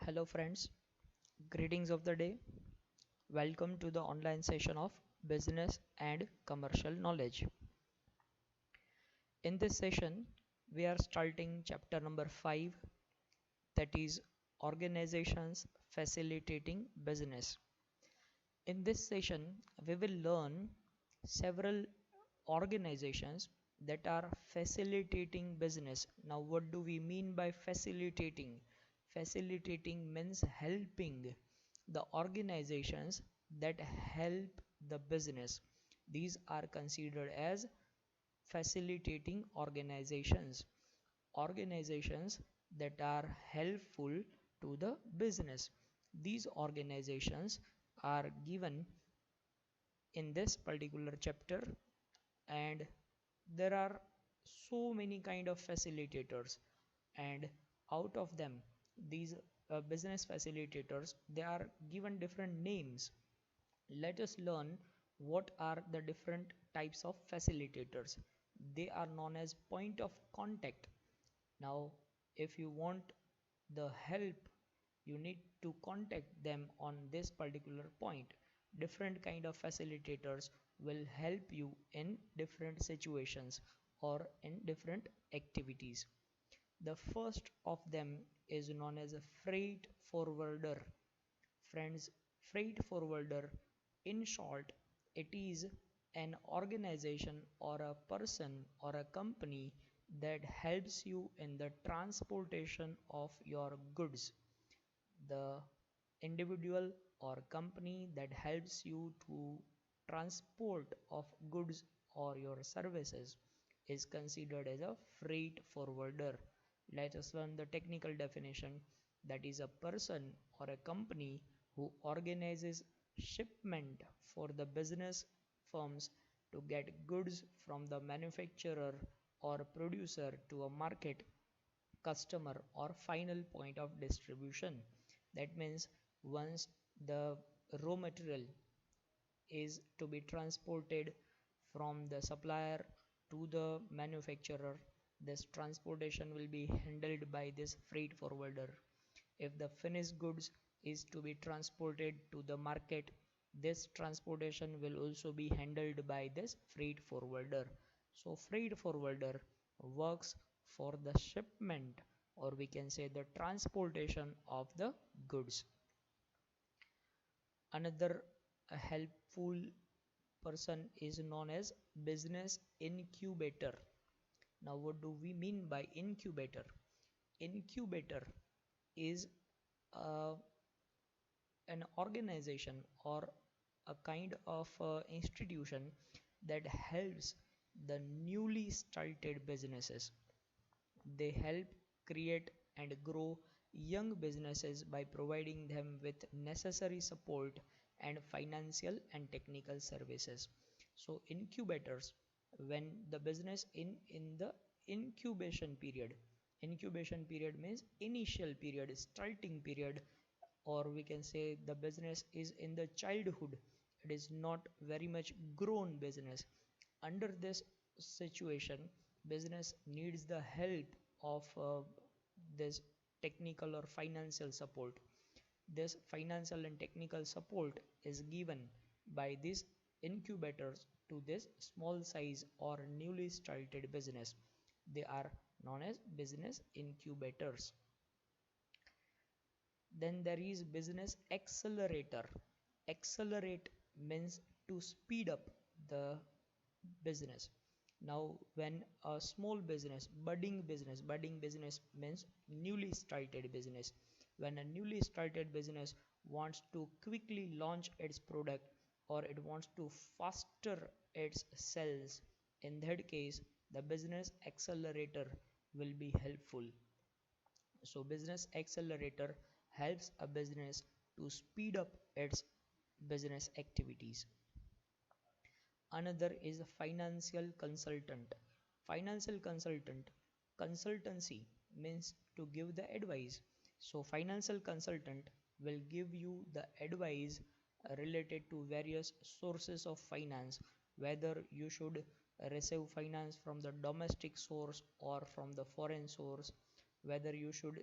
Hello, friends. Greetings of the day. Welcome to the online session of Business and Commercial Knowledge. In this session, we are starting chapter number 5, that is Organizations Facilitating Business. In this session, we will learn several organizations that are facilitating business. Now, what do we mean by facilitating? Facilitating means helping the organizations that help the business. These are considered as facilitating organizations. Organizations that are helpful to the business. These organizations are given in this particular chapter, and there are so many kind of facilitators, and out of them these business facilitators, they are given different names. Let us learn what are the different types of facilitators. They are known as point of contact. Now, if you want the help, you need to contact them on this particular point. Different kind of facilitators will help you in different situations or in different activities. The first of them is known as a freight forwarder. Friends, freight forwarder, in short, it is an organization or a person or a company that helps you in the transportation of your goods. The individual or company that helps you to transport of goods or your services is considered as a freight forwarder. Let us learn the technical definition. That is a person or a company who organizes shipment for the business firms to get goods from the manufacturer or producer to a market, customer, or final point of distribution. That means once the raw material is to be transported from the supplier to the manufacturer, this transportation will be handled by this freight forwarder. If the finished goods is to be transported to the market, this transportation will also be handled by this freight forwarder. So freight forwarder works for the shipment, or we can say the transportation of the goods. Another helpful person is known as business incubator. Now, what do we mean by incubator? Incubator is uh, an organization or a kind of institution that helps the newly started businesses. They help create and grow young businesses by providing them with necessary support and financial and technical services. So incubators, when the business in the incubation period means initial period, starting period, or we can say the business is in the childhood, it is not very much grown business. Under this situation, business needs the help of this technical or financial support. This financial and technical support is given by these incubators to this small size or newly started business. They are known as business incubators. Then there is business accelerator. Accelerate means to speed up the business. Now, when a small business, budding business means newly started business. When a newly started business wants to quickly launch its product, or it wants to faster its sales, in that case, the business accelerator will be helpful. So business accelerator helps a business to speed up its business activities. Another is a financial consultant. Financial consultant, consultancy means to give the advice. So financial consultant will give you the advice related to various sources of finance, whether you should receive finance from the domestic source or from the foreign source, whether you should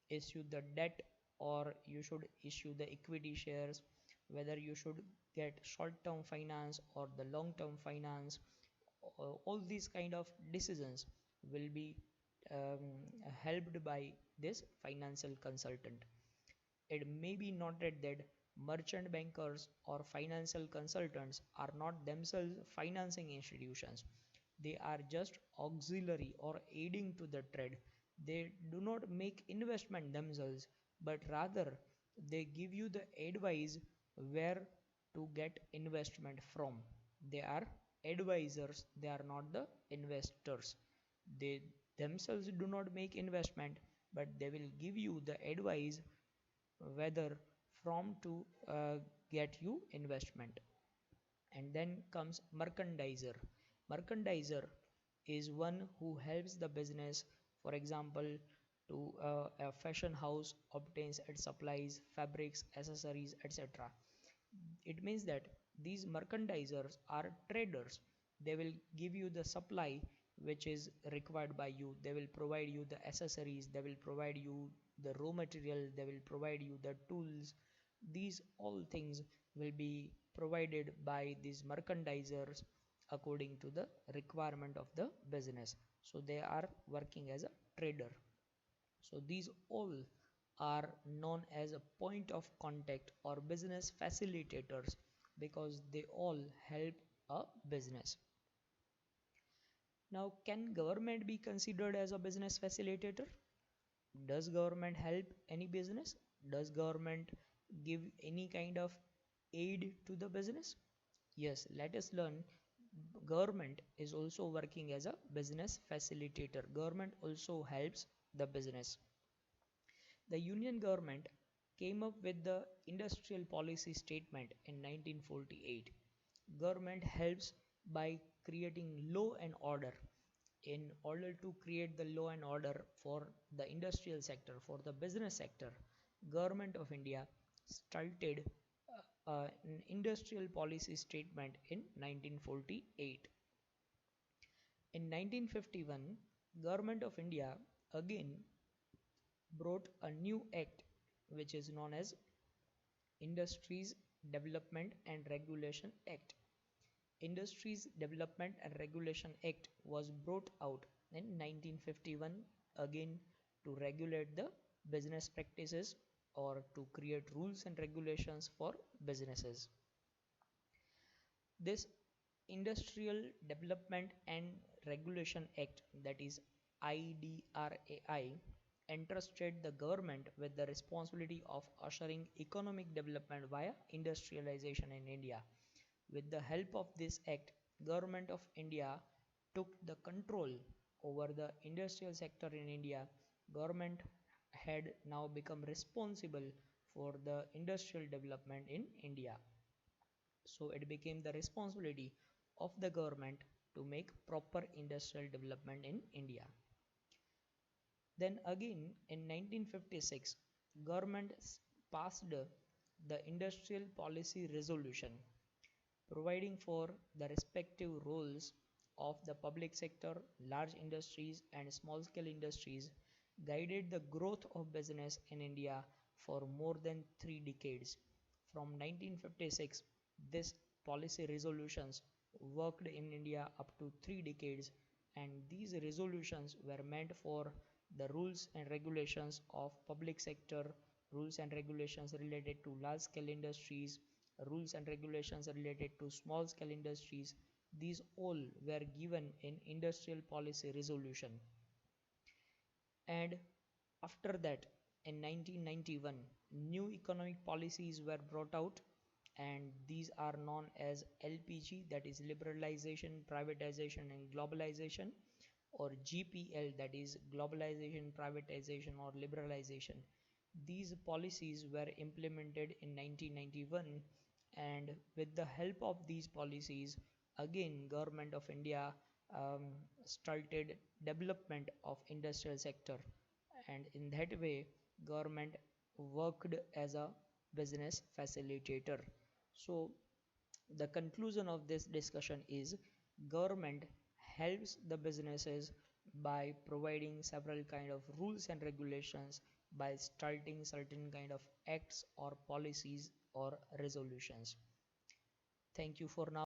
issue the debt or you should issue the equity shares, whether you should get short-term finance or the long-term finance. All these kind of decisions will be helped by this financial consultant. It may be noted that merchant bankers or financial consultants are not themselves financing institutions. They are just auxiliary or aiding to the trade. They do not make investment themselves, but rather they give you the advice where to get investment from. They are advisors, they are not the investors. They themselves do not make investment, but they will give you the advice whether from to get you investment. And then comes mercandizer. Mercandizer is one who helps the business, for example, to a fashion house obtains its supplies, fabrics, accessories, etc. It means that these merchandisers are traders. They will give you the supply which is required by you. They will provide you the accessories, they will provide you the raw material, they will provide you the tools. These all things will be provided by these merchandisers according to the requirement of the business. So they are working as a trader. So these all are known as a point of contact or business facilitators because they all help a business. Now, can government be considered as a business facilitator? Does government help any business? Does government give any kind of aid to the business? Yes, let us learn. Government is also working as a business facilitator. Government also helps the business. The Union government came up with the Industrial Policy Statement in 1948. Government helps by creating law and order. In order to create the law and order for the industrial sector, for the business sector, Government of India started an industrial policy statement in 1948. In 1951, Government of India again brought a new act which is known as Industries Development and Regulation Act. Industries Development and Regulation Act was brought out in 1951 again to regulate the business practices or to create rules and regulations for businesses. This Industrial Development and Regulation Act, that is IDRAI, entrusted the government with the responsibility of ushering economic development via industrialization in India. With the help of this act, Government of India took the control over the industrial sector in India. Government had now become responsible for the industrial development in India. So it became the responsibility of the government to make proper industrial development in India. Then again in 1956, government passed the Industrial Policy Resolution providing for the respective roles of the public sector, large industries and small scale industries guided the growth of business in India for more than 3 decades. From 1956, this policy resolutions worked in India up to 3 decades, and these resolutions were meant for the rules and regulations of public sector, rules and regulations related to large scale industries, rules and regulations related to small scale industries. These all were given in industrial policy resolution. And after that, in 1991, new economic policies were brought out, and these are known as LPG, that is liberalization, privatization and globalization, or GPL, that is globalization, privatization or liberalization. These policies were implemented in 1991, and with the help of these policies, again Government of India started development of industrial sector, and in that way government worked as a business facilitator. So the conclusion of this discussion is government helps the businesses by providing several kind of rules and regulations, by starting certain kind of acts or policies or resolutions. Thank you for now.